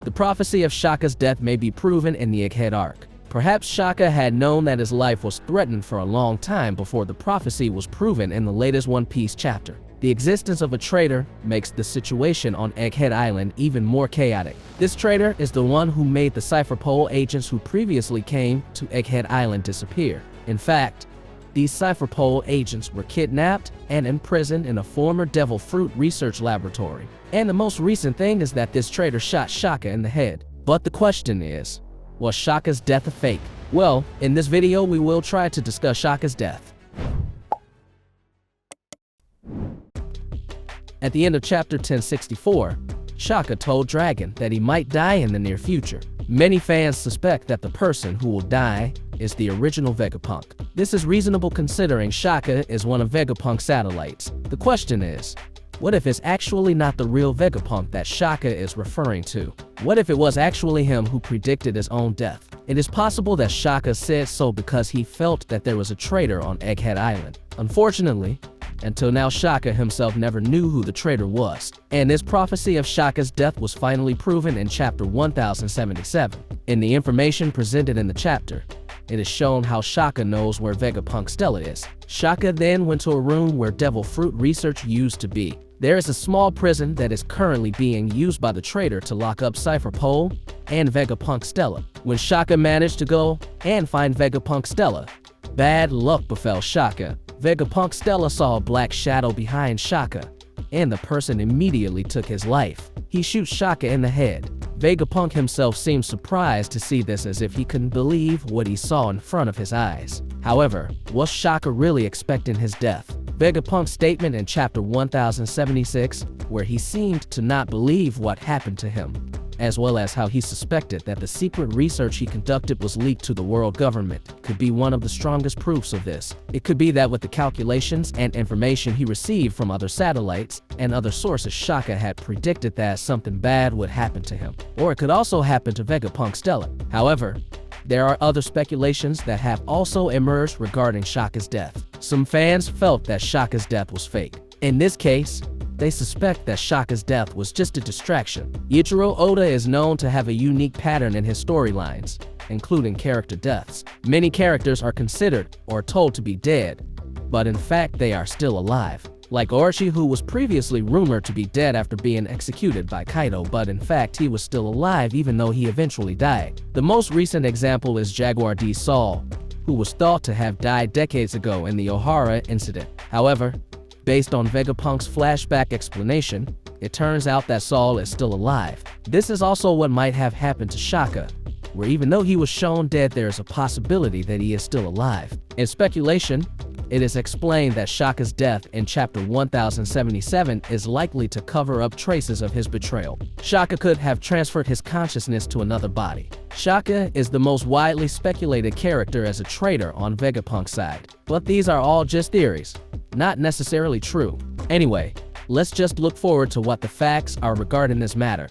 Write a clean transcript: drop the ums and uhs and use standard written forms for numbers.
The prophecy of Shaka's death may be proven in the Egghead arc. Perhaps Shaka had known that his life was threatened for a long time before the prophecy was proven in the latest One Piece chapter. The existence of a traitor makes the situation on Egghead Island even more chaotic. This traitor is the one who made the Cypher Pole agents who previously came to Egghead Island disappear. In fact, these Cypher Pole agents were kidnapped and imprisoned in a former Devil Fruit research laboratory. And the most recent thing is that this traitor shot Shaka in the head. But the question is, was Shaka's death a fake? Well, in this video we will try to discuss Shaka's death. At the end of chapter 1064, Shaka told Dragon that he might die in the near future. Many fans suspect that the person who will die is the original Vegapunk. This is reasonable considering Shaka is one of Vegapunk's satellites. The question is, what if it's actually not the real Vegapunk that Shaka is referring to? What if it was actually him who predicted his own death? It is possible that Shaka said so because he felt that there was a traitor on Egghead Island. Unfortunately, until now Shaka himself never knew who the traitor was, and this prophecy of Shaka's death was finally proven in chapter 1077. In the information presented in the chapter, it is shown how Shaka knows where Vegapunk Stella is. Shaka then went to a room where Devil Fruit research used to be. There is a small prison that is currently being used by the traitor to lock up Cypher Pole and Vegapunk Stella. When Shaka managed to go and find Vegapunk Stella, bad luck befell Shaka. Vegapunk Stella saw a black shadow behind Shaka, and the person immediately took his life. He shoots Shaka in the head. Vegapunk himself seemed surprised to see this, as if he couldn't believe what he saw in front of his eyes. However, was Shaka really expecting his death? Vegapunk's statement in chapter 1076, where he seemed to not believe what happened to him, as well as how he suspected that the secret research he conducted was leaked to the world government, could be one of the strongest proofs of this. It could be that with the calculations and information he received from other satellites and other sources, Shaka had predicted that something bad would happen to him. Or it could also happen to Vegapunk Stella. However, there are other speculations that have also emerged regarding Shaka's death. Some fans felt that Shaka's death was fake. In this case, they suspect that Shaka's death was just a distraction. Eiichiro Oda is known to have a unique pattern in his storylines, including character deaths. Many characters are considered or told to be dead, but in fact they are still alive. Like Orochi, who was previously rumored to be dead after being executed by Kaido, but in fact he was still alive even though he eventually died. The most recent example is Jaguar D. Saul, who was thought to have died decades ago in the Ohara incident. However, based on Vegapunk's flashback explanation, it turns out that Saul is still alive. This is also what might have happened to Shaka, where even though he was shown dead, there is a possibility that he is still alive. In speculation, it is explained that Shaka's death in chapter 1077 is likely to cover up traces of his betrayal. Shaka could have transferred his consciousness to another body. Shaka is the most widely speculated character as a traitor on Vegapunk's side, but these are all just theories, not necessarily true. Anyway, let's just look forward to what the facts are regarding this matter.